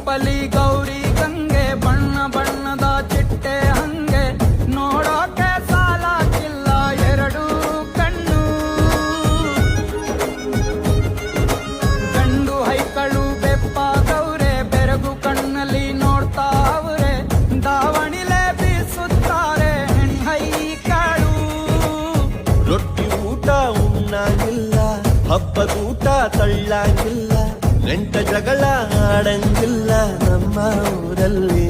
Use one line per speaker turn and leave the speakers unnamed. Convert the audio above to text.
ರೂಪಲಿ ಗೌರಿ ಗಂಗೆ ಬಣ್ಣ ಬಣ್ಣದ ಚಿಟ್ಟೆ ಹಂಗೆ ನೋಡೋಕೆ ಸಾಲಾಗಿಲ್ಲ ಎರಡು ಕಣ್ಣು. ಗಂಡು ಹೈಕಳು ಬೆಪ್ಪಾಗವ್ರೆ ಬೆರಗು ಕಣ್ಣಲ್ಲಿ ನೋಡ್ತಾ ಅವ್ರೆ ದಾವಣಿಲೆ ಬೀಸುತ್ತಾರೆ ಹೆಣ್ಹೈಕಳು.
ರೊಟ್ಟಿ ಊಟ ಉಣ್ಣಾಗಿಲ್ಲ, ಹಬ್ಬದೂಟ ತಳ್ಳಾಗಿಲ್ಲ, ನೆಂಟ ಜಗಳ ಆಡಂಗಿಲ್ಲ ನಮ್ಮ ಊರಲ್ಲಿ.